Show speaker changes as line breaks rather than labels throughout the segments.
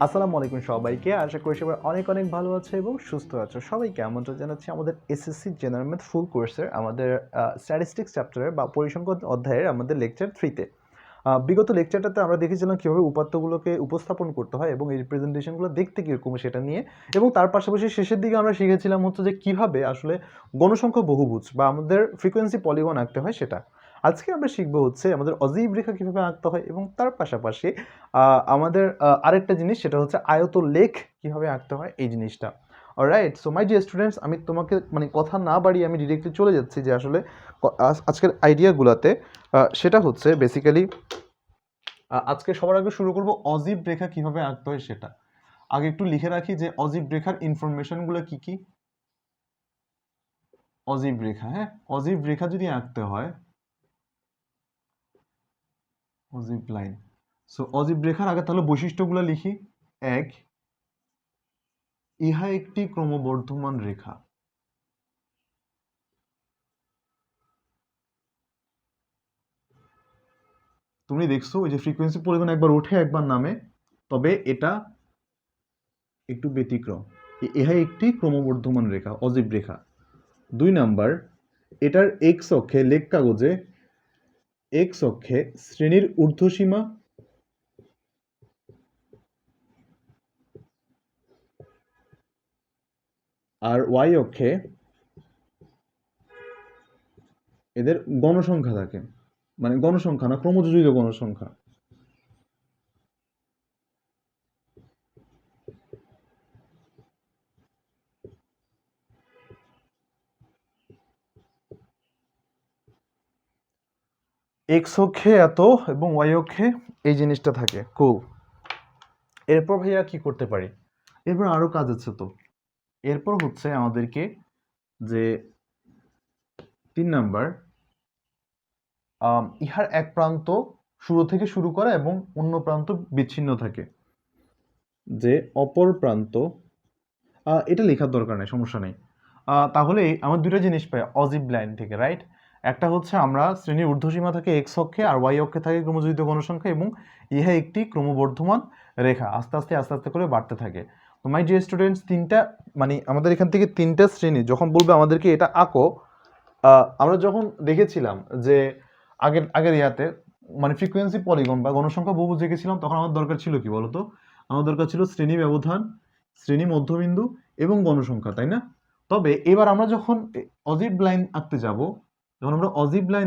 আসসালামু আলাইকুম সবাইকে। আশা করি সবাই অনেক অনেক ভালো আছে এবং সুস্থ আছো। সবাইকে আমন্ত্রণ জানাচ্ছি আমাদের এসএসসি জেনারেল ম্যাথ ফুল কোর্সের আমাদের স্ট্যাটিস্টিক্স চ্যাপ্টারের বা পরিসংখ্যান অধ্যায়ের আমাদের লেকচার 3 তে। বিগত লেকচারটাতে আমরা দেখেছিলাম কীভাবে উপাত্তগুলোকে উপস্থাপন করতে হয় এবং এই রিপ্রেজেন্টেশনগুলো দেখতে কীরকম সেটা নিয়ে, এবং তার পাশাপাশি শেষের দিকে আমরা শিখেছিলাম হচ্ছে যে কীভাবে আসলে গণসংখ্যা বহুভুজ বা আমাদের ফ্রিকোয়েন্সি পলিগন আঁকতে হয় সেটা। আজকে আমরা শিখবো হচ্ছে আমাদের অজীব রেখা কীভাবে আঁকতে হয় এবং তার পাশাপাশি আমাদের আরেকটা জিনিস, সেটা হচ্ছে আয়ত লেখ কীভাবে আঁকতে হয় এই জিনিসটা। Alright, so my dear students, আমি তোমাকে মানে কথা না বাড়িয়ে আমি ডিরেক্টলি চলে যাচ্ছি যে আসলে আজকের আইডিয়াগুলোতে। সেটা হচ্ছে বেসিক্যালি আজকে সবার আগে শুরু করব অজীব রেখা কিভাবে আঁকতে হয় সেটা। আগে একটু লিখে রাখি যে অজীব রেখার ইনফরমেশনগুলো কি কি। অজীব রেখা, হ্যাঁ, অজীব রেখা যদি আঁকতে হয়, অজীব লাইন। সো অজীব রেখার আগে তাহলে বৈশিষ্ট্যগুলো লিখি। এক, ইহা একটি ক্রমবর্ধমান রেখা। তুমি দেখছো ওই যে ফ্রিকোয়েন্সি পলিগন একবার ওঠে একবার নামে, তবে এটা একটু ব্যতিক্রম। ইহা একটি ক্রমবর্ধমান রেখা, অজীব রেখা। 2 নাম্বার, এটার এক্স অক্ষে, লেখ কাগজে এক্স অক্ষে শ্রেণীর ঊর্ধ্বসীমা আর ওয়াই অক্ষে এদের গণসংখ্যা থাকে, মানে গণসংখ্যা না, ক্রমযোজিত গণসংখ্যা। এক্স অক্ষে এত এবং ওয়াই অক্ষে এই জিনিসটা থাকে। কুল। এরপর ভাইয়া কি করতে পারি? এরপর আরো কাজ আছে তো। এরপর হচ্ছে আমাদেরকে যে 3 নাম্বার, ইহার এক প্রান্ত শুরু থেকে শুরু করা এবং অন্য প্রান্ত বিচ্ছিন্ন থাকে, যে অপর প্রান্ত, এটা লেখার দরকার নেই, সমস্যা নেই। তাহলে আমার দুটো জিনিস পাই অজীব লাইন থেকে, রাইট? একটা হচ্ছে আমরা শ্রেণীর ঊর্ধ্বসীমা থাকে এক্স অক্ষে আর ওয়াই অক্ষে থাকে ক্রমযোজিত গণসংখ্যা, এবং ইহা একটি ক্রমবর্ধমান রেখা আস্তে আস্তে আস্তে আস্তে করে বাড়তে থাকে। তো মাই ডিয়ার স্টুডেন্টস, তিনটা মানে আমাদের এখান থেকে তিনটা শ্রেণী যখন বলবে আমাদেরকে এটা আঁকো, আমরা যখন দেখেছিলাম যে আগের আগের ইয়াতে মানে ফ্রিকোয়েন্সি পলিগন বা গণসংখ্যা বহুভুজ দেখেছিলাম, তখন আমার দরকার ছিল কি বলতো? আমার দরকার ছিল শ্রেণী ব্যবধান, শ্রেণী মধ্যবিন্দু এবং গণসংখ্যা, তাই না? তবে এবার আমরা যখন অজীব লাইন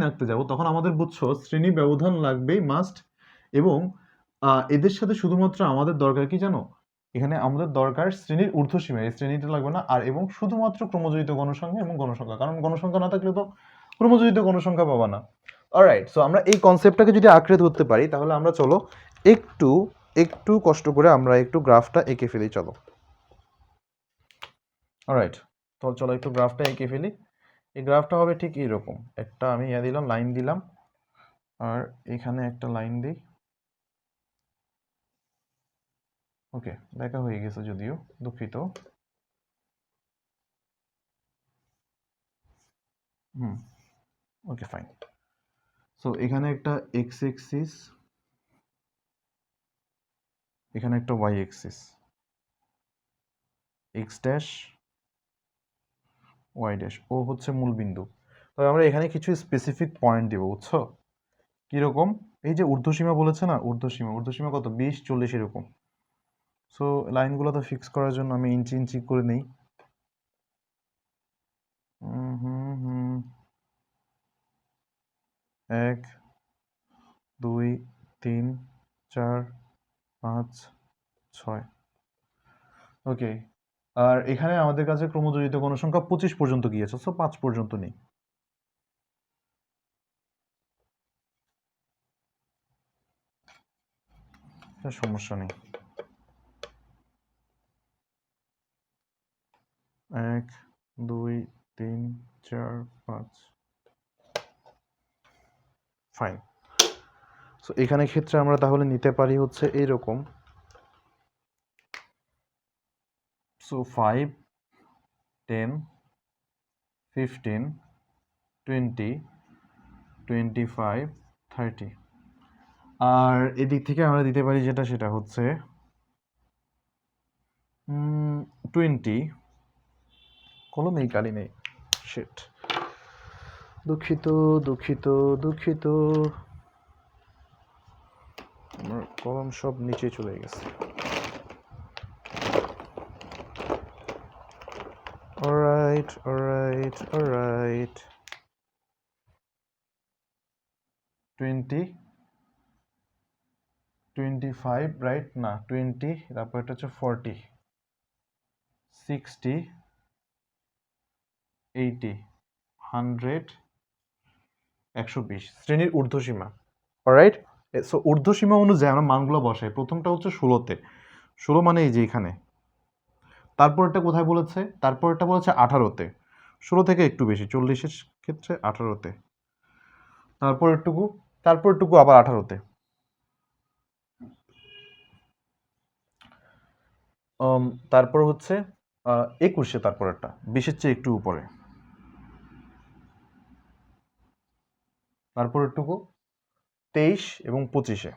আঁকতে যাব, তখন আমাদের বুঝছো শ্রেণী ব্যবধান লাগবেই মাস্ট, এবং এদের সাথে শুধুমাত্র আমাদের দরকার কি জানো? এখানে আমাদের দরকার শ্রেণীর ঊর্ধ্বসীমা, এই শ্রেণীটা লাগবে না, আর এবং শুধুমাত্র ক্রমযোজিত গণসংখ্যা এবং গণসংখ্যা, কারণ গণসংখ্যা না থাকলে তো ক্রমযোজিত গণসংখ্যা পাবা না। অলরাইট, সো আমরা এই কনসেপ্টটাকে যদি আঁকড়ে ধরতে পারি, তাহলে আমরা চলো একটু একটু কষ্ট করে আমরা একটু গ্রাফটা এঁকে ফেলি, চলো। অলরাইট, তো চলো একটু গ্রাফটা এঁকে ফেলি। এই গ্রাফটা হবে ঠিক এইরকম, একটা আমি দিলাম, লাইন দিলাম, আর এখানে একটা লাইন দিই। ওকে, দেখা হয়ে গেছে যদিও, দুঃখিত। Okay fine. সো এখানে একটা এক্স এক্সিস, এখানে একটা Y axis, X dash Y dash, O হচ্ছে মূল বিন্দু। তবে আমরা এখানে কিছু স্পেসিফিক পয়েন্ট দেবো, বুঝছো? কিরকম? এই যে ঊর্ধ্বসীমা বলেছে না, ঊর্ধ্বসীমা কত? 20, 40 এরকম। সো লাইনগুলো তো ফিক্স করার জন্য আমি ইঞ্চি ইঞ্চি করে নিই। 1 2 3 4 5 6। ওকে, আর এখানে আমাদের কাছে ক্রমযোজিত গণসংখ্যা 25 পর্যন্ত গিয়েছে, সো 5 পর্যন্ত নেই। সমস্যা নেই। 1 2 3 4 5, ফাইন। সো এখানে ক্ষেত্রে আমরা তাহলে নিতে পারি হচ্ছে এইরকম। সো 5 10 15 20 25 30। আর এদিক থেকে আমরা দিতে পারি যেটা, সেটা হচ্ছে 20 কলমেই কালি নেই, শিট, দুঃখিত দুঃখিত দুঃখিত, আমার কলম সব নিচে চলে গেছে। অলরাইট অলরাইট অলরাইট, 20 25 রাইট, না 20, তারপর এটা হচ্ছে 40 60 80 100 120 শ্রেণীর ঊর্ধ্বসীমা। অলরাইট, সো ঊর্ধ্বসীমা অনুযায়ী আমরা মানগুলো বসাই। প্রথমটা হচ্ছে 16তে, 16 মানে এই যে এখানে। তারপরটা কোথায় বলেছে? তারপরটা বলেছে 18তে, 16 থেকে একটু বেশি, 40-এর ক্ষেত্রে 18তে। তারপরটুকু আবার 18তে। তারপর হচ্ছে 21-এ, তারপরেরটা 20-এর চেয়ে একটু উপরে। তারপরেরটুকু 23 এবং 25-এ।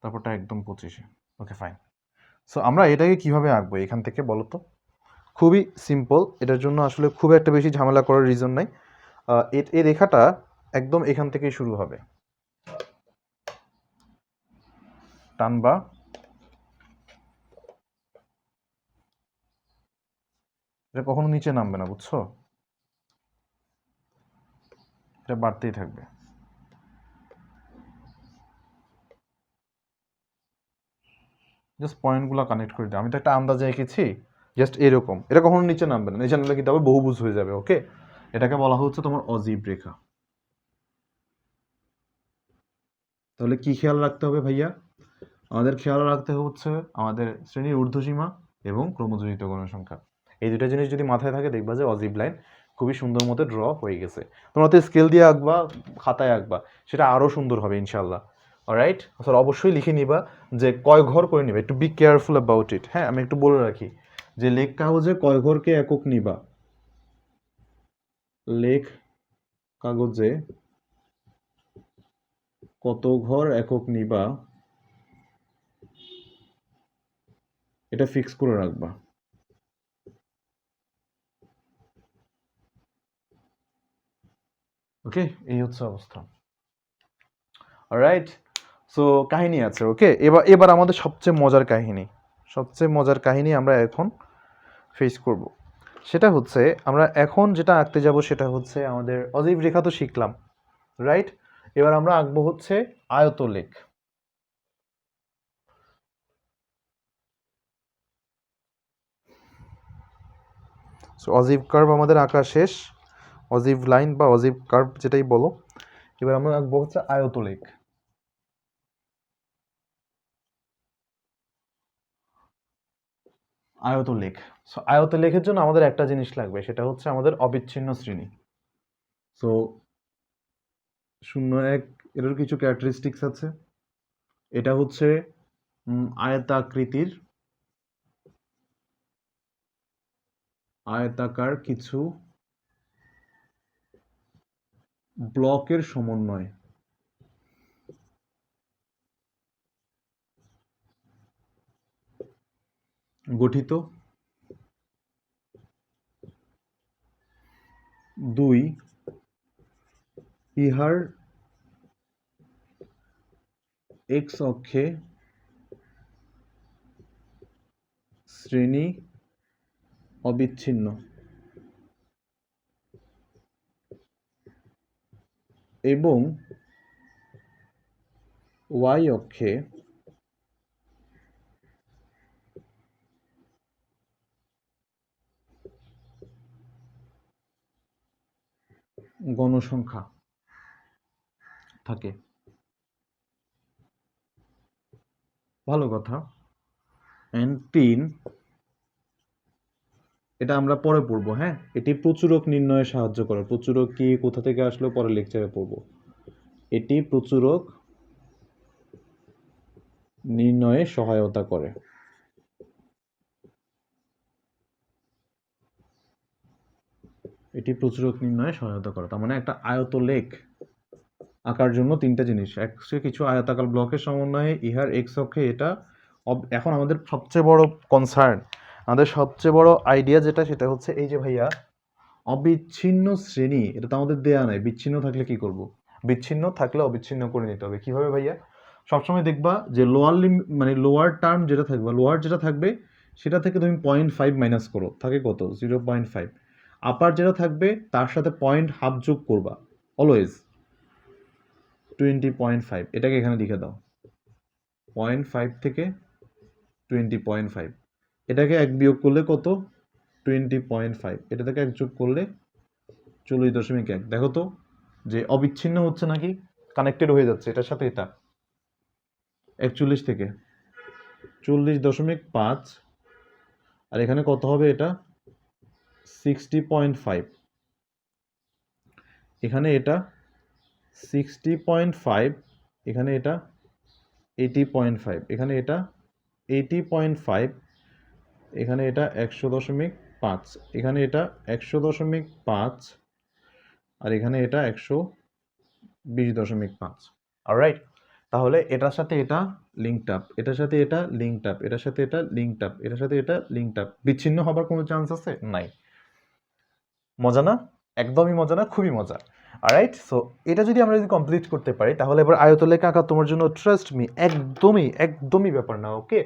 তারপরটা একদম 25-এ। Okay fine. সো আমরা এটাকে কিভাবে আঁকবো এখান থেকে বলো তো? খুবই সিম্পল, এটার জন্য আসলে খুব একটা বেশি ঝামেলা করার রিজন নাই। এই রেখাটা একদম এখান থেকেই শুরু হবে, টানবা, এটা কখনো নিচে নামবে না, বুঝছো? এটা বাড়তেই থাকবে। জাস্ট পয়েন্টগুলো কানেক্ট করে দিই। আমি তো একটা আন্দাজে এঁকেছি, জাস্ট এরকম। এটা কখনো নিচে নামবে না, নিচে নামলে কিন্তু আবার বহুভুজ হয়ে যাবে। ওকে, এটাকে বলা হচ্ছে তোমার অজীব রেখা। তাহলে কি খেয়াল রাখতে হবে ভাইয়া? আমাদের খেয়াল রাখতে হচ্ছে আমাদের শ্রেণীর ঊর্ধ্বসীমা এবং ক্রমযোজিত গণসংখ্যা। এই দুটো জিনিস যদি মাথায় থাকে, দেখবা যে অজীব লাইন খুবই সুন্দর মতো ড্র হয়ে গেছে। তোমরা তো স্কেল দিয়ে আঁকবা, খাতায় আঁকবা, সেটা আরও সুন্দর হবে ইনশাল্লাহ। অলরাইট স্যার, অবশ্যই লিখে নিবা যে কয় ঘর করে নিবা, একটু বি কেয়ারফুল অ্যাবাউট ইট। হ্যাঁ, আমি একটু বলে রাখি যে লেখ কাগজে কয় ঘরকে একক নিবা। লেখ কাগজে কত ঘর একক নিবা, এটা ফিক্স করে রাখবা। ওকে, এই হচ্ছে অবস্থা। অলরাইট, সো কাহিনী আছে। ওকে, এবার আমাদের সবচেয়ে মজার কাহিনী আমরা এখন ফেস করব। সেটা হচ্ছে আমরা এখন যেটা আঁকতে যাব সেটা হচ্ছে আমাদের অজীব রেখা তো শিখলাম, রাইট? এবার আমরা আঁকবো হচ্ছে আয়তলেখ। সো অজীব কার্ভ আমাদের আঁকা শেষ, অজীব লাইন বা অজীব কার্ভ যেটাই বলো। এবার আমরা আঁকবো হচ্ছে আয়তলেখ। আয়তলেখ, সো আয়তলেখের জন্য আমাদের একটা জিনিস লাগবে, সেটা হচ্ছে আমাদের অবিচ্ছিন্ন শ্রেণী। সো 0-1 এর কিছু ক্যারেক্টারিস্টিক্স আছে। এটা হচ্ছে আয়তাকার কিছু ব্লকের সমন্বয়। গঠিত। 2, ইহার এক্স অক্ষে শ্রেণী অবিচ্ছিন্ন এবং ওয়াই অক্ষে গণসংখ্যা থাকে। ভালো কথা। এন্ড 3, এটা আমরা পরে পড়বো। হ্যাঁ, এটি প্রচুরক নির্ণয়ে সাহায্য করে। প্রচুরক কি, কোথা থেকে আসলো, পরে লেকচারে পড়বো। এটি প্রচুরক নির্ণয়ে সহায়তা করে। তার মানে একটা আঁকার জন্য তিনটা জিনিস, একসে কিছু আয়তাকার ব্লকের সমন্বয়ে ইহার এক্স অক্ষে এটা এখন আমাদের সবচেয়ে বড় কনসার্ন, আমাদের সবচেয়ে বড় আইডিয়া যেটা সেটা হচ্ছে এই যে ভাইয়া অবিচ্ছিন্ন শ্রেণী, এটা তো আমাদের দেয়া নাই, বিচ্ছিন্ন থাকলে কি করব? বিচ্ছিন্ন থাকলে অবিচ্ছিন্ন করে নিতে হবে। কিভাবে ভাইয়া? সবসময় দেখবা যে লোয়ার মানে লোয়ার টার্ম যেটা থাকবে, লোয়ার যেটা থাকবে সেটা থেকে তুমি 0.5 মাইনাস করো, থাকে কত? 0.5। আপার যেটা থাকবে তার সাথে 0.5 যোগ করবা অলওয়েজ, 20.5। এটাকে এখানে লিখে দাও, 0.5 থেকে 20.5। এটাকে এক বিয়োগ করলে কত? 20.5। এটা থেকে এক যোগ করলে 40.1। দেখো তো যে অবিচ্ছিন্ন হচ্ছে নাকি কানেক্টেড হয়ে যাচ্ছে এটার সাথে এটা। 41 থেকে 40.5, আর এখানে কত হবে? এটা 60.5, এখানে এটা 60.5, এখানে এটা 80.5, এখানে এটা 80.5, এখানে এটা 100.5, এখানে এটা 100.5, আর এখানে এটা 120.5। অলরাইট, তাহলে এটার সাথে এটা লিঙ্কড আপ, এটার সাথে এটা লিঙ্কড আপ, এটার সাথে এটা লিঙ্কড আপ, এটার সাথে এটা লিঙ্কড আপ। বিচ্ছিন্ন হবার কোনো চান্স আছে? নাই। মজা না? একদমই মজা না, খুবই মজা। অলরাইট, সো এটা যদি আমরা কমপ্লিট করতে পারি তাহলে এবার আয়তলেখ আঁকা তোমার জন্য ট্রাস্ট মি একদমই একদমই ব্যাপার না। ওকে,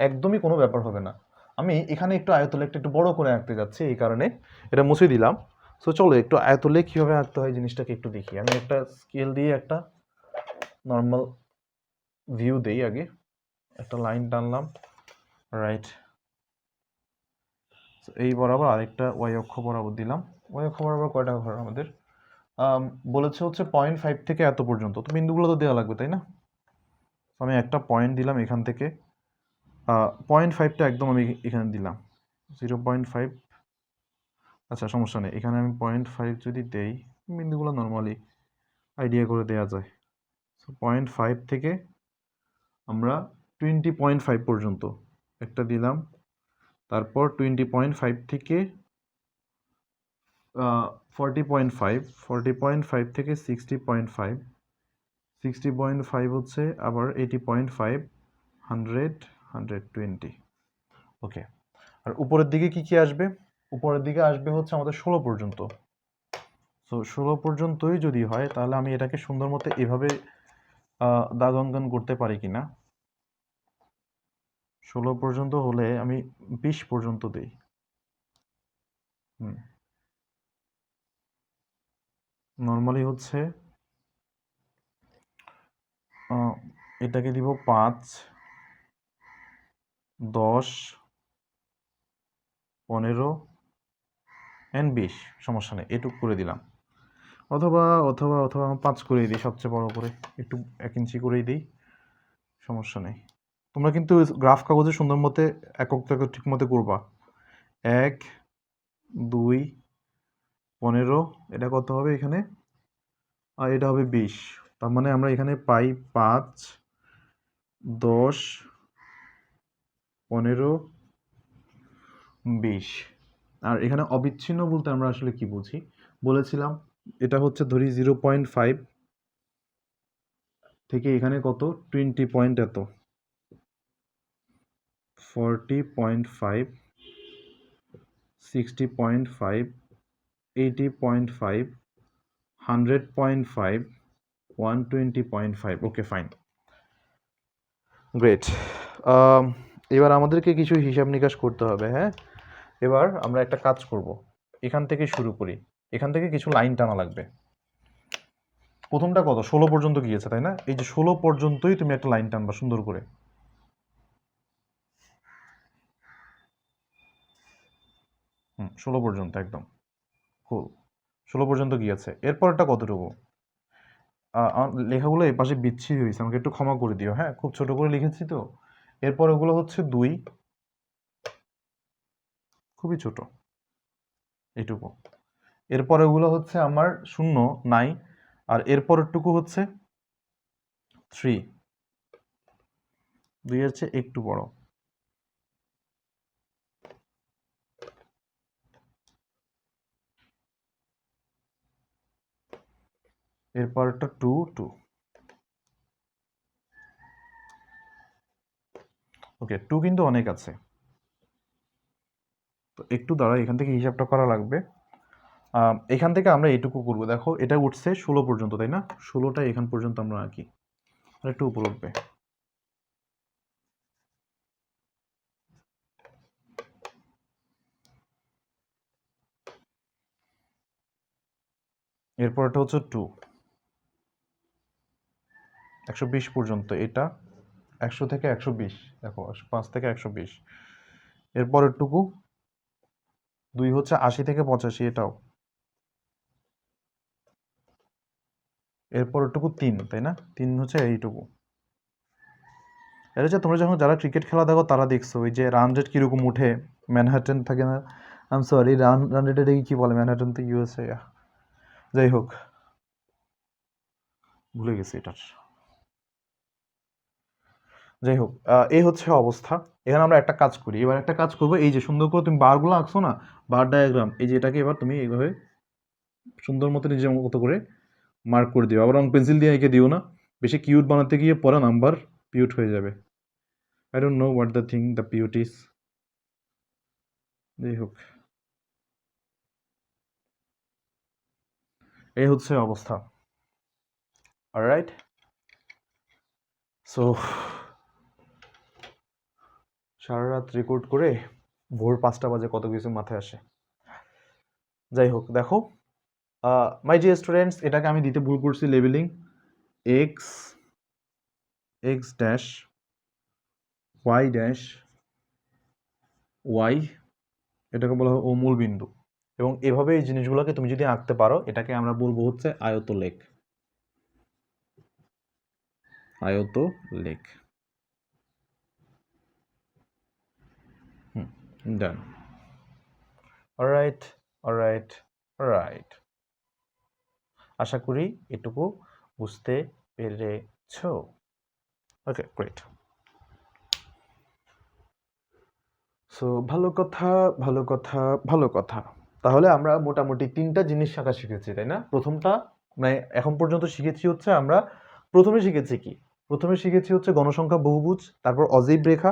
একদমই কোনো ব্যাপার হবে না। আমি এখানে একটু আয়তলেখটা একটু বড় করে আঁকতে যাচ্ছি, এই কারণে এটা মুছে দিলাম। সো চলো একটু আয়তলেখ কীভাবে আঁকতে হয় জিনিসটাকে একটু দেখি। আমি একটা স্কেল দিয়ে একটা নর্মাল ভিউ দেই, আগে একটা লাইন টানলাম, রাইট, এই বরাবর আরেকটা ওয়াই অক্ষ বরাবর দিলাম। ওয়াই অক্ষ বরাবর কয়টা ঘর আমাদের বলেছে হচ্ছে 0.5 থেকে এত পর্যন্ত, তো বিন্দুগুলো তো দেওয়া লাগবে তাই না? আমি একটা পয়েন্ট দিলাম এখান থেকে, 0.5টা একদম আমি এখানে দিলাম 0.5। আচ্ছা সমস্যা নেই, এখানে আমি 0.5 যদি দেই, বিন্দুগুলো নর্মালি আইডিয়া করে দেওয়া যায়। সো 0.5 থেকে আমরা 20.5 পর্যন্ত একটা দিলাম, তারপর 20.5 থেকে 40.5, 40.5 থেকে 60.5, 60.5 হচ্ছে আবার 80.5, 100, 120। ওকে, আর উপরের দিকে কি কি আসবে? উপরের দিকে আসবে হচ্ছে আমাদের 16 পর্যন্ত। সো 16 পর্যন্তই যদি হয় তাহলে আমি এটাকে সুন্দর মতো এভাবে দাগ অঙ্কন করতে পারি কিনা। 16 পর্যন্ত হলে আমি 20 পর্যন্ত দিই। নর্মালি হচ্ছে এটাকে দিব 5, 10, 15 এন্ড 20, সমস্যা নেই, এটুক করে দিলাম। অথবা অথবা অথবা আমি 5 করেই দিই, সবচেয়ে বড় করে একটু 1 ইঞ্চি করেই দিই, সমস্যা নেই। তোমরা কিন্তু গ্রাফ কাগজে সুন্দর মতে এককটাকে ঠিক মতো করবা। 1, 2, 15, এটা কত হবে এখানে? আর এটা হবে 20। তার মানে আমরা এখানে পাই 5, 10, 15, 20। আর এখানে অবিচ্ছিন্ন বলতে আমরা আসলে কি বুঝি বলেছিলাম, এটা হচ্ছে ধরি 0.5 থেকে এখানে কত 20 পয়েন্ট এত, 40.5, 60.5, 80.5, 100.5, 120.5। Okay fine, great. এবার আমাদেরকে কিছু হিসাব নিকাশ করতে হবে। হ্যাঁ, এবার আমরা একটা কাজ করব, এখান থেকে শুরু করি, এখান থেকে কিছু লাইন টানা লাগবে। প্রথমটা কত? 16 পর্যন্ত গিয়েছে তাই না? এই যে 16 পর্যন্তই তুমি একটা লাইন টানবা সুন্দর করে। 16 পর্যন্ত একদম কুল, 16 পর্যন্ত গিয়েছে। এরপরটা কতটুকু? লেখাগুলো এই পাশে বিচ্ছিরি হয়েছে, আমাকে একটু ক্ষমা করে দিও। হ্যাঁ, খুব ছোট করে লিখেছি তো। এরপর ওগুলো হচ্ছে 2, খুবই ছোট, এইটুকু। এরপর ওগুলো হচ্ছে আমার 0 নাই, আর এরপরেরটুকু হচ্ছে 3, 2 এর চেয়ে একটু বড়। এরপরটা 2 2। ওকে, 2 কিন্তু অনেক আছে, তো একটু দাঁড়া, এখান থেকে হিসাবটা করা লাগবে। এখান থেকে আমরা এইটুকু করবো, দেখো এটা উঠছে 16 পর্যন্ত, তাই না? 16টা এখান পর্যন্ত আমরা আঁকি, আর একটু উপর উঠবে। এরপরটা হচ্ছে 2, 120 পর্যন্ত, এটা 100 থেকে 120, দেখো 5 থেকে 120। এরপরের টুকু 2 হচ্ছে 80 থেকে 85, এটাও। এরপরের টুকু 3, তাই না? 3 হচ্ছে এইটুকু। এটা হচ্ছে তোমরা যখন যারা ক্রিকেট খেলা দেখো তারা দেখছো ওই যে রান রেট কিরকম উঠে, ম্যানহাটন থাকে না, I am sorry, run rate এটাকে কি বলে? ম্যানহাটন তো ইউএসএ, যাই হোক ভুলে গেছি এটার। যাই হোক, এই হচ্ছে অবস্থা। এখানে আমরা একটা কাজ করি, এবার একটা কাজ করবো, এই যে সুন্দর করে তুমি বারগুলো আঁকছো না, বার ডায়াগ্রাম, এই যে এটাকে এবার তুমি এইভাবে সুন্দর মতো নিজের মতো করে মার্ক করে দিও। আবার রং পেন্সিল দিয়ে এঁকে দিও না, বেশি কিউট বানাতে গিয়ে পরে নাম্বার পিউট হয়ে যাবে। I don't know what the thing the put is. যাই হোক, এই হচ্ছে অবস্থা। অলরাইট, সো সারা রাত রেকর্ড করে ভোর 5টা বাজে কত কিছু মাথায় আসে। যাই হোক, দেখো মাই ডিয়ার স্টুডেন্টস, এটাকে আমি দিতে ভুল করছি labelling, x x dash Y dash y, এটাকে বলা হয় ও মূল বিন্দু। এবং এভাবে এই জিনিসগুলোকে তুমি যদি আঁকতে পারো, এটাকে আমরা বলবো হচ্ছে আয়তলেখ। আয়তলেখ। ডান। অলরাইট, অলরাইট, অলরাইট, আশা করি এটুকু বুঝতে পেরেছো। ওকে, গ্রেট। সো ভালো কথা, ভালো কথা, ভালো কথা। তাহলে আমরা মোটামুটি 3টা জিনিস শেখা শিখেছি, তাই না? প্রথমটা মানে এখন পর্যন্ত শিখেছি হচ্ছে আমরা প্রথমে শিখেছি কি? প্রথমে শিখেছি হচ্ছে গণসংখ্যা বহুভুজ, তারপর অজীব রেখা,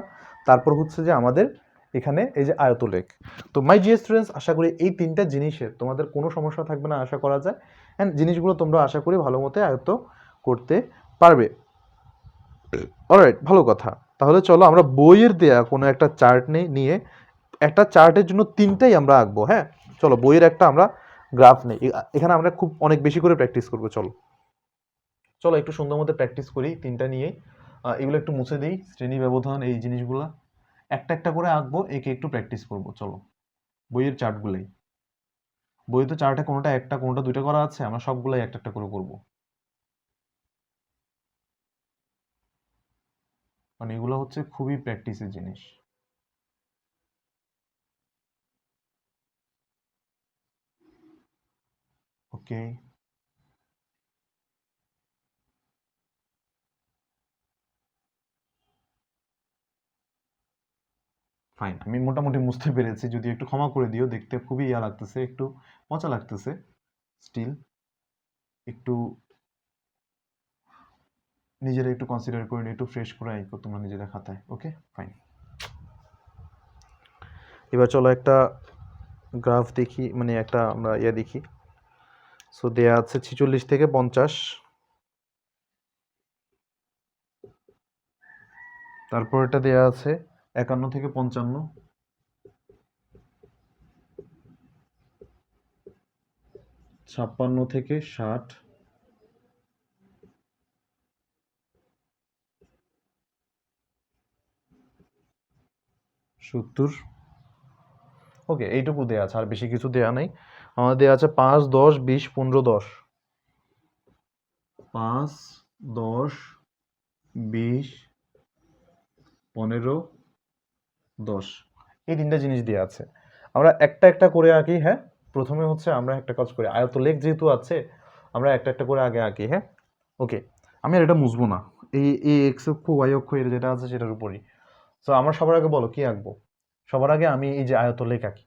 তারপর হচ্ছে যে আমাদের এখানে এই যে আয়তলেখ। তো মাই ডিয়ার স্টুডেন্টস, আশা করি এই 3টা জিনিসের তোমাদের কোনো সমস্যা থাকবে না আশা করা যায়, অ্যান্ড জিনিসগুলো তোমরা আশা করি ভালো মতো আয়ত্ত করতে পারবে। অলরাইট, ভালো কথা। তাহলে চলো আমরা বইয়ের দেয়া কোনো একটা চার্ট নিয়ে একটা চার্টের জন্য 3টাই আমরা আঁকবো। হ্যাঁ, চলো বইয়ের একটা আমরা গ্রাফ নেই, এখানে আমরা খুব অনেক বেশি করে প্র্যাকটিস করবো। চলো চলো একটু সুন্দর মতো প্র্যাকটিস করি 3টা নিয়েই। এগুলো একটু মুছে দিই, শ্রেণী ব্যবধান, এই জিনিসগুলো একটা একটা করে আঁকবো, একে একটু প্র্যাকটিস করবো। চলো বইয়ের চার্টগুলোই, বইয়ে তো চার্টে কোনোটা একটা কোনোটা দুইটা করা আছে, আমরা সবগুলাই একটা একটা করে করবো, মানে এগুলো হচ্ছে খুবই প্র্যাকটিসের জিনিস। ওকে, ফাইন, আমি মোটামুটি বুঝতে পেরেছি, যদি একটু ক্ষমা করে দিও, দেখতে খুবই ইয়া লাগতেছে, একটু মজা লাগতেছে, স্টিল একটু নিজেরা একটু কনসিডার করে নিয়ে একটু ফ্রেশ করে আইকো তোমরা নিজেদের খাতায়। ওকে, ফাইন। এবার চলো একটা গ্রাফ দেখি, মানে একটা আমরা ইয়া দেখি। সো দেয়া আছে 46 থেকে 50, তারপর এটা দেয়া আছে 51 থেকে 55, 56 থেকে 60, 70। ওকে, এইটুকু দেয়া আছে, আর বেশি কিছু দেয়া নেই। আমাদের দেয়া আছে 5 10 20 15 10, 5 10 20 15 10, এই 3টা জিনিস দেয়া আছে। আমরা একটা একটা করে আঁকি। হ্যাঁ, প্রথমে হচ্ছে আমরা একটা কাজ করি, আয়তলেখ যেহেতু আছে আমরা একটা একটা করে আগে আঁকি। হ্যাঁ, ওকে, আমি আর এটা মুছবো না, এই এক্স অক্ষ ওয়াই অক্ষ এর যেটা আছে সেটার উপরই। সো আমরা সবার আগে বলো কি আঁকবো? সবার আগে আমি এই যে আয়তলেখ আঁকি।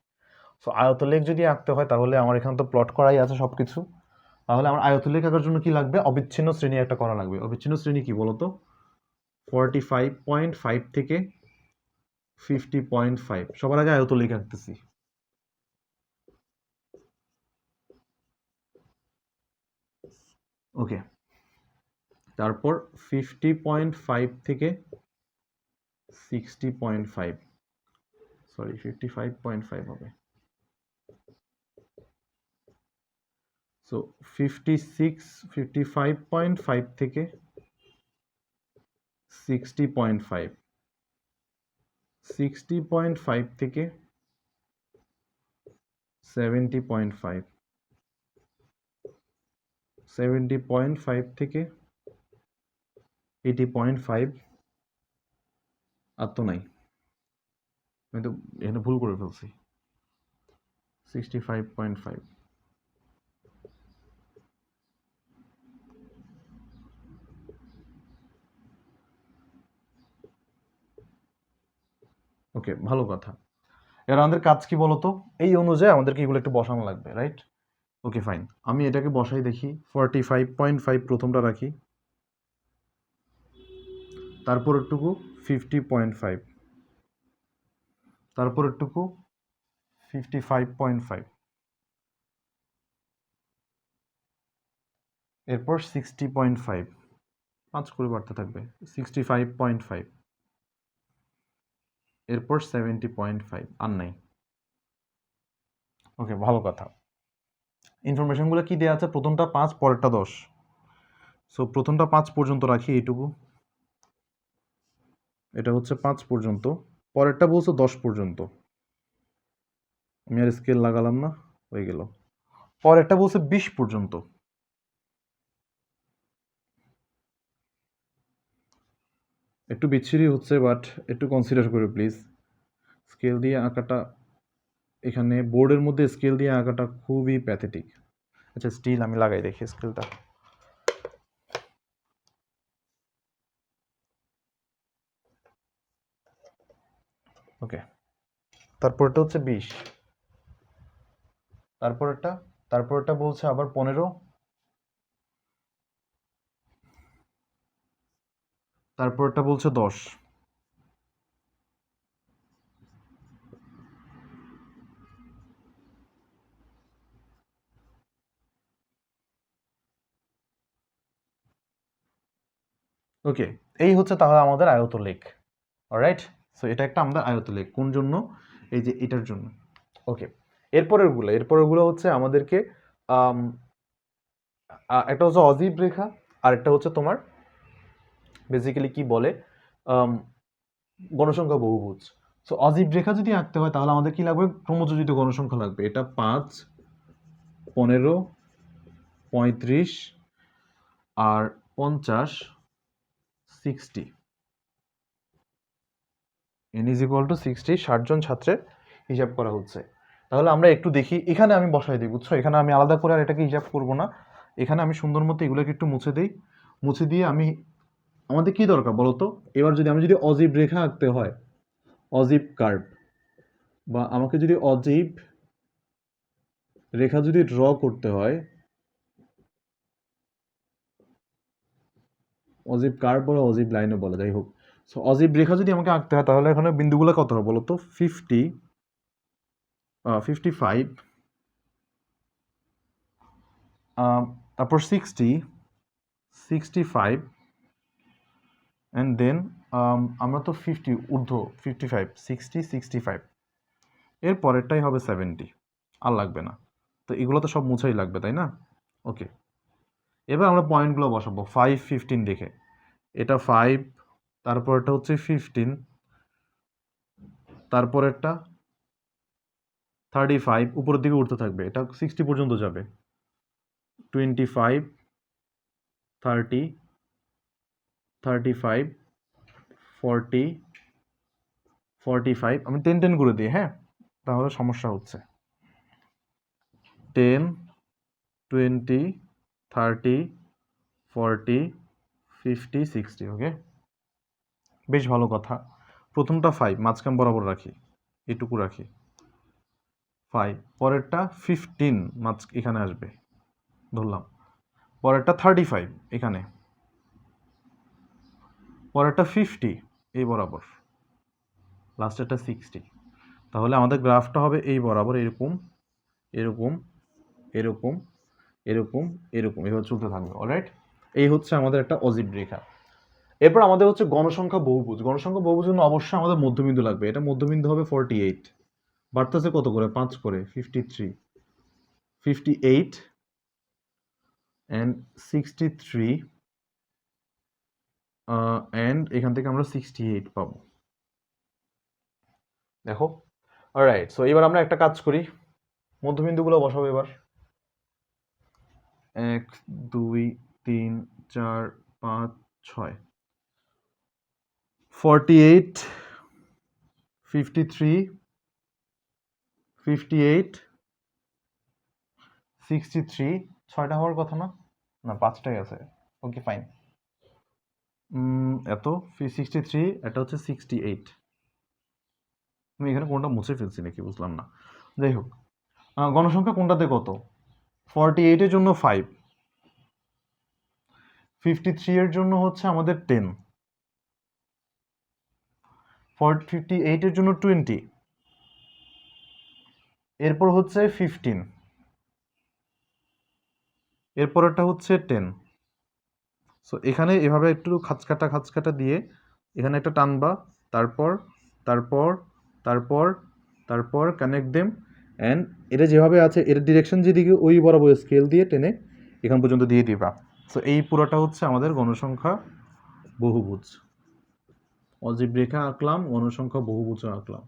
সো আয়তলেখ যদি আঁকতে হয় তাহলে আমার এখানে তো প্লট করাই আছে সব কিছু। তাহলে আমার আয়তলেখ আঁকার জন্য কি লাগবে? অবিচ্ছিন্ন শ্রেণী একটা করা লাগবে। অবিচ্ছিন্ন শ্রেণী কি বলতো? 45.5 থেকে 50.5। সবার আগে আয়তলেখ আঁকতেছি। ওকে, তারপর 50.5 থেকে 60.5, সরি 55.5 হবে। সো 55.5 থেকে 60.5, 60.5 থেকে 70.5, 70.5 থেকে 80.5। আর তো নাই, আমি তো এখানে ভুল করে ফেলছি। 65.5। ওকে, ভালো কথা। এর আমাদের কাজ কি বলতো? এই অনুযায়ী আমাদেরকে এগুলো একটু বসানো লাগবে, রাইট? ওকে ফাইন, আমি এটাকে বসাই দেখি। 45.5 প্রথমটা রাখি, তারপরেরটুকু 50.5, তারপরেরটুকু 55.5, এরপর 60.5, 5 করে বাড়তে থাকবে, 65.5, এরপর 70.5। আর নাই। ওকে, ভালো কথা। ইনফরমেশনগুলো কি দেওয়া আছে? প্রথমটা 5, পরেরটা 10। সো প্রথমটা 5 পর্যন্ত রাখি, এইটুকু। এটা হচ্ছে 5 পর্যন্ত, পরেরটা বলছে 10 পর্যন্ত। আমি আর স্কেল লাগালাম না, হয়ে গেল। পরেরটা বলছে 20 পর্যন্ত। একটু বিচ্ছিরি হচ্ছে, বাট একটু কনসিডার করে প্লিজ। স্কেল দিয়ে আঁকাটা, এখানে বোর্ডের মধ্যে স্কেল দিয়ে আঁকাটা খুবই প্যাথেটিক। আচ্ছা, স্টিল আমি লাগাই দেখি স্কেলটা। ওকে, তারপরটা হচ্ছে 20, তারপরটা বলছে আবার 15, তারপরটা বলছে 10। ওকে, এই হচ্ছে তাহলে আমাদের আয়তলেখ। অলরাইট, সো এটা একটা আমাদের আয়তলেখ। কোন জন্য? এই যে এটার জন্য। ওকে, এরপরেরগুলো হচ্ছে আমাদেরকে একটা হচ্ছে অজীব রেখা, আর একটা হচ্ছে তোমার বেসিক্যালি কি বলে, গণসংখ্যা বহুভুজ। সো অজীব রেখা যদি আঁকতে হয় তাহলে আমাদের কি লাগবে? ক্রমযোজিত গণসংখ্যা লাগবে। এটা 5, 15, 35 আর 50, 60। n = 60, 60 জন ছাত্রের হিসাব করা হচ্ছে। তাহলে আমরা একটু দেখি, এখানে আমি বসাই দিই, বুঝছো? এখানে আমি আলাদা করে আর এটাকে হিসাব করব না। এখানে আমি সুন্দর মতো এগুলোকে একটু মুছে দিই। মুছে দিয়ে আমাদের কি দরকার বলো তো? এবার আমি যদি অজীব রেখা আঁকতে হয়, অজীব কার্ভ, বা আমাকে যদি অজীব রেখা যদি ড্র করতে হয়, অজীব কার্ভ বা অজীব লাইনও বলা, যাই হোক। সো অজীব রেখা যদি আমাকে আঁকতে হয় তাহলে এখানে বিন্দুগুলো কত হবে বলো তো? 50, 55, তারপর 60, 65, অ্যান্ড দেন আমরা তো 50 ঊর্ধ্ব, 55, 60, 65, এর পরেরটাই হবে 70। আর লাগবে না। তো এগুলো তো সব মুছাই লাগবে, তাই না? ওকে, এবার আমরা পয়েন্টগুলো বসাবো 5, 15 দেখে। এটা 5, তারপরটা হচ্ছে 15, তারপরেরটা 35, উপরের দিকে উঠতে থাকবে, এটা 60 পর্যন্ত যাবে। 25, 30, 35, 40, 45। আমি 10 10 করে দিই, হ্যাঁ, তাহলে সমস্যা হচ্ছে। 10, 20, 30, 40, 50, 60। ওকে, বেশ ভালো কথা। প্রথমটা 5, মাঝখান বরাবর রাখি, এটুকু রাখি 5। পরেরটা 15, এখানে আসবে ধরলাম। পরেরটা 35 এখানে, পরেরটা 50 এই বরাবর, লাস্টেরটা 60। তাহলে আমাদের গ্রাফটা হবে এই বরাবর এরকম এরকম এরকম এরকম এরকম, এভাবে চলতে থাকবে। অলরাইট, এই হচ্ছে আমাদের একটা অজীব রেখা। এরপর আমাদের হচ্ছে গণসংখ্যা বহুভুজ। গণসংখ্যা বহুভুজের জন্য অবশ্যই আমাদের মধ্যবিন্দু লাগবে। এটা মধ্যবিন্দু হবে 48, বাড়তেছে কত করে, 5 করে, 53, 58 and 63 and এখান থেকে আমরা 68 পাবো। দেখো, অলরাইট। সো এবার আমরা একটা কাজ করি, মধ্যবিন্দুগুলো বসাবো এবার। 1 2 3 4 5 6, 48 53 58 63, 6টা হওয়ার কথা না, না 5টাই আছে। Okay fine. এত 63, এটা হচ্ছে 68। আমি এখানে কোনটা মুছে ফেলছি নাকি বুঝলাম না। যাই হোক, গণসংখ্যা কোনটাতে কত, 48 এর জন্য 5, 53 এর জন্য হচ্ছে আমাদের 10, 58 এর জন্য 20, এরপর হচ্ছে 15, এরপরটা হচ্ছে 10। সো এখানে এভাবে একটু খাঁচকাটা দিয়ে এখানে একটা টানবা, তারপর তারপর তারপর তারপর কানেক্ট দেম, অ্যান্ড এটা যেভাবে আছে এর ডিরেকশন যেদিকে ওই বরাবর স্কেল দিয়ে টেনে এখান পর্যন্ত দিয়ে দিবা। সো এই পুরোটা হচ্ছে আমাদের গণসংখ্যা বহুভুজ। অজীব রেখা আঁকলাম, গণসংখ্যা বহুভুজ আঁকলাম,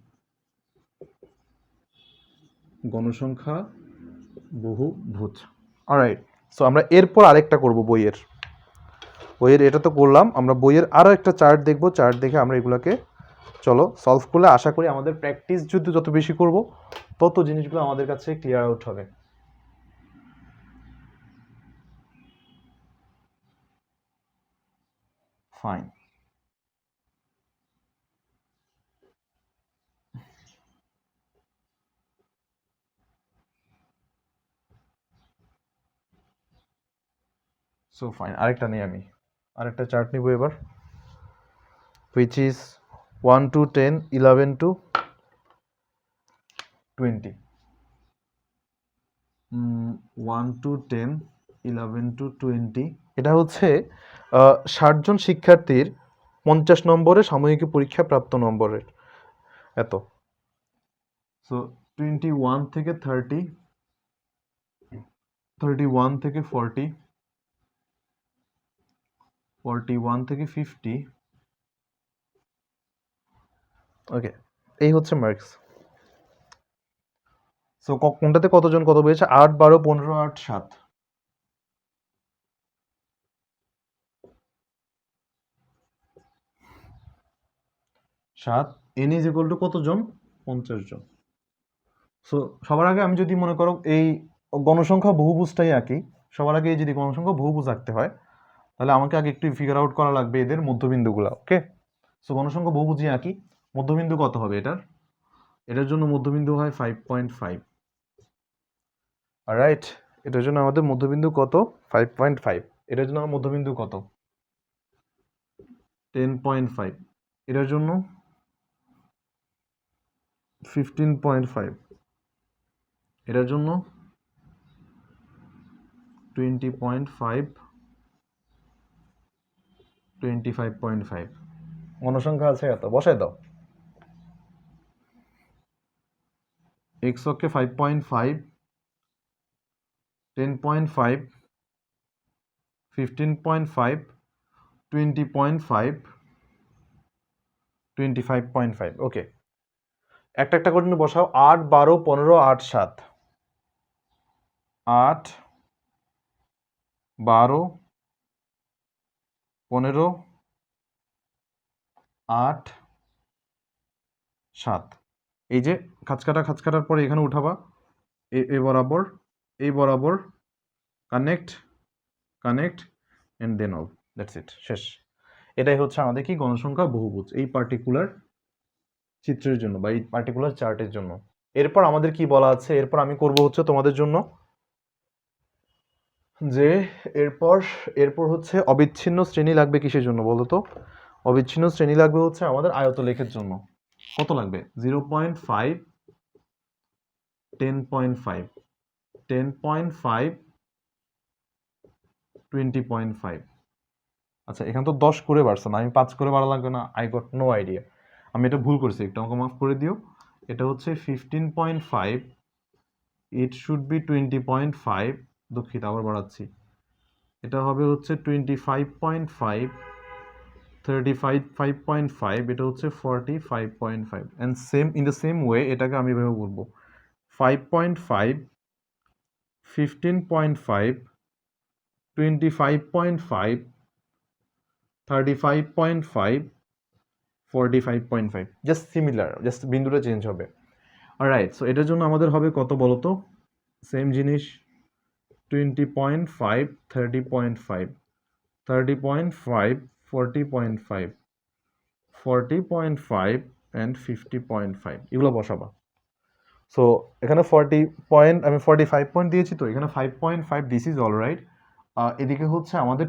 গণসংখ্যা বহুভুজ। অলরাইট, সো আমরা এরপর আরেকটা করব বইয়ের এটা তো করলাম, আমরা বইয়ের আরও একটা চার্ট দেখব। চার্ট দেখে আমরা এগুলোকে চলো সলভ করলে আশা করি আমাদের প্র্যাকটিস যদি যত বেশি করব তত জিনিসগুলো আমাদের কাছে ক্লিয়ার আউট হবে। ফাইন। সো ফাইন, আরেকটা নেই, আমি আরেকটা চার্ট নিব এবার, which is 1 to 10 11 to 20, 1 to 10 11 to 20। এটা হচ্ছে 60 জন শিক্ষার্থীর 50 নম্বরের সাময়িকী পরীক্ষা প্রাপ্ত নম্বরের এত। সো 21 থেকে 30, 31 থেকে 40, 41 থেকে 50। ওকে, এই হচ্ছে মার্কস। সো কোনটাতে কতজন কত পেয়েছে, 8 12 15 8 7, 7 n ইজ ইকুয়াল টু কতজন, 50 জন। সো সবার আগে আমি যদি মনে করো এই গণসংখ্যা বহুভুজটাই আঁকি, সবার আগে যদি গণসংখ্যা বহুভুজ আঁকতে হয় তাহলে আমাকে আগে একটু ফিগার আউট করা লাগবে এদের মধ্যবিন্দুগুলো। ওকে, সো গণসংখ্যা বহুভুজই আঁকি। মধ্যবিন্দু কত হবে এটার জন্য মধ্যবিন্দু হয় 5.5। অলরাইট, এটার জন্য আমাদের মধ্যবিন্দু কত, 5.5। এটার জন্য আমার মধ্যবিন্দু কত, 10.5। এটার জন্য 15.5। এটার জন্য 20.5, 25.5। গণসংখ্যা আছে এত, বসায় দাও। x অক্ষে 5.5, 10.5, 15.5, 20.5, 25.5। ওকে, একটা একটা করে বসাও। 8 12 15 8 7, 8 12 15 8 7। এই যে খাঁচকাটার পরে এখানে উঠাবা, এই বরাবর এই বরাবর, connect connect and then all, that's it, শেষ। এটাই হচ্ছে আমাদের কি গণসংখ্যা বহুভুজ এই পার্টিকুলার চিত্রের জন্য বা এই পার্টিকুলার চার্টের জন্য। এরপর আমাদের কি বলা আছে, এরপর আমি করব হচ্ছে তোমাদের জন্য যে এরপর এরপর হচ্ছে অবিচ্ছিন্ন শ্রেণী লাগবে কিসের জন্য বলো তো? অবিচ্ছিন্ন শ্রেণী লাগবে হচ্ছে আমাদের আয়তলেখের জন্য। কত লাগবে? 0.5, 10.5, 10.5, 20.5। আচ্ছা, এখানে তো 10 করে বাড়ছে না, আমি 5 করে বাড়া লাগবে না? আই গট নো আইডিয়া, আমি এটা ভুল করছি, একটু আমাকে মাফ করে দিও। এটা হচ্ছে 15.5, ইট শুড বি 20.5, দুঃখিত আবার বাড়াচ্ছি। এটা হবে হচ্ছে 25.5, 35.5, এটা হচ্ছে 45.5, and same in the same way এটাকে আমি এভাবে বলবো 5.5, 15.5, 25.5, 35.5, 45.5, জাস্ট সিমিলার, জাস্ট বিন্দুটা চেঞ্জ হবে। অলরাইট, সো এটার জন্য আমাদের হবে কত বলো তো? সেম জিনিস, 20.5, 30.5, 30.5, 40.5, 40.5, অ্যান্ড 50.5, এগুলো বসাবা। সো এখানে 40 পয়েন্ট, আমি 45 পয়েন্ট দিয়েছি, তো এখানে 5.5, দিস ইজ অল রাইট। এদিকে হচ্ছে আমাদের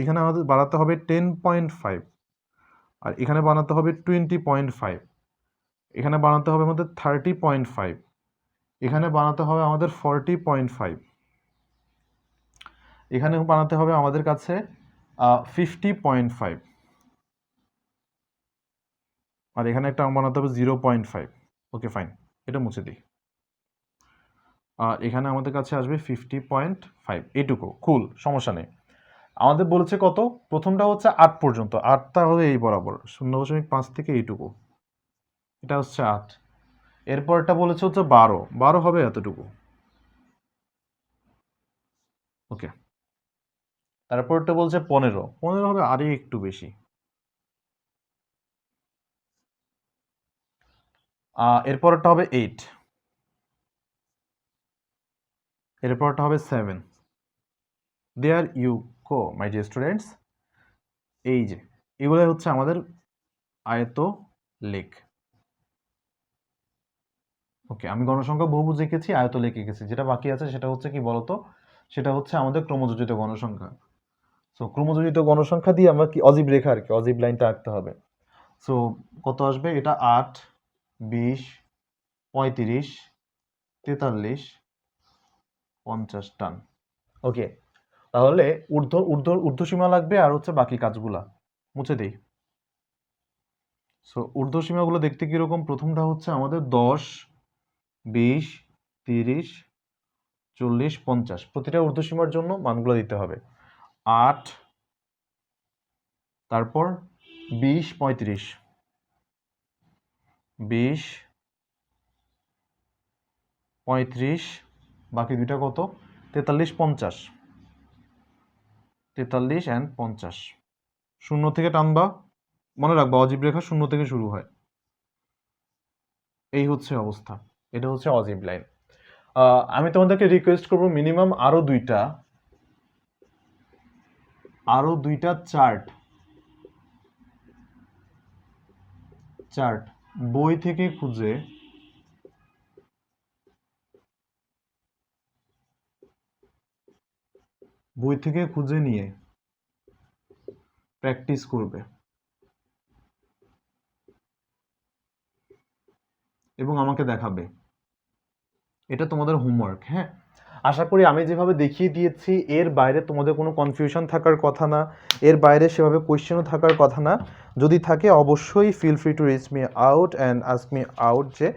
এখানে আমাদের বাড়াতে হবে 10.5, আর এখানে বানাতে হবে 20.5, এখানে বানাতে হবে আমাদের 30.5, এখানে বানাতে হবে আমাদের 40.5, এখানে বানাতে হবে আমাদের কাছে 50.5, আর এখানে একটা বানাতে হবে 0.5। ওকে ফাইন, এটা মুছে দিই। আর এখানে আমাদের কাছে আসবে 50.5, এইটুকু, কুল, সমস্যা নেই। আমাদের বলেছে কত? প্রথমটা হচ্ছে 8 পর্যন্ত, 8টা হবে এই বরাবর 0.5 থেকে এইটুকু, এটা হচ্ছে 8। এরপরটা বলেছে হচ্ছে 12, 12 হবে এতটুকু। ওকে, তারপরটা বলছে 15, 15 হবে আরই একটু বেশি। এরপরটা হবে 8, এরপরটা হবে 7। There you go my dear students. এই যে এগুলো হচ্ছে আমাদের আয়ত লেখ। ওকে, আমি গণসংখ্যা বহুভুজ এঁকেছি, আয়ত লেখ এঁকেছি, যেটা বাকি আছে সেটা হচ্ছে কি বলতো? সেটা হচ্ছে আমাদের ক্রমযোজিত গণসংখ্যা। সো ক্রমযোজিত গণসংখ্যা দিয়ে আমরা কি অজীব রেখা আর কি, অজীব লাইনটা আঁকতে হবে। সো কত আসবে? এটা 8, 20, 35, 43, 50 টান। ওকে, তাহলে ঊর্ধ্বসীমা লাগবে, আর হচ্ছে বাকি কাজগুলা মুছে দিই। সো ঊর্ধ্বসীমাগুলো দেখতে কিরকম? প্রথমটা হচ্ছে আমাদের 10, 20, 30, 40, 50, প্রতিটা ঊর্ধ্বসীমার জন্য মানগুলো দিতে হবে। 8, তারপর 20, 35, 20, 35, বাকি দুইটা কত? 43, 50, 43 অ্যান্ড 50। শূন্য থেকে টানবা, মনে রাখবা অজীব রেখা শূন্য থেকে শুরু হয়। এই হচ্ছে অবস্থা, এটা হচ্ছে অজীব লাইন। আমি তোমাদেরকে রিকোয়েস্ট করবো মিনিমাম আরো দুইটা চার্ট বই থেকে খুঁজে নিয়ে প্র্যাকটিস করবে এবং আমাকে দেখাবে। এটা তোমাদের হোমওয়ার্ক। হ্যাঁ, আশা করি আমি যেভাবে দেখিয়ে দিয়েছি এর বাইরে তোমাদের কোনো কনফিউশন থাকার কথা না, এর বাইরে সেভাবে কোয়েশ্চেনও থাকার কথা না। যদি থাকে অবশ্যই feel free to reach me out and ask me out যে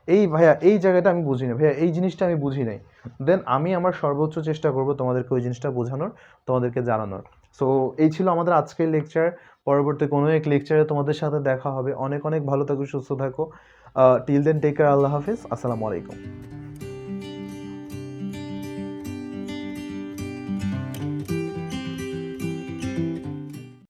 এই ভাইয়া এই জায়গাটা আমি বুঝি না, ভাইয়া এই জিনিসটা আমি বুঝি নাই, দেন আমি আমার সর্বোচ্চ চেষ্টা করব তোমাদেরকে ওই জিনিসটা বোঝানোর, তোমাদেরকে জানানোর। সো এই ছিল আমাদের আজকের লেকচার। পরবর্তী কোনো এক লেকচারে তোমাদের সাথে দেখা হবে। অনেক অনেক ভালো থাকো, সুস্থ থাকো। টিল দেন টেক কেয়ার, আল্লাহ হাফিজ, আসসালামু আলাইকুম।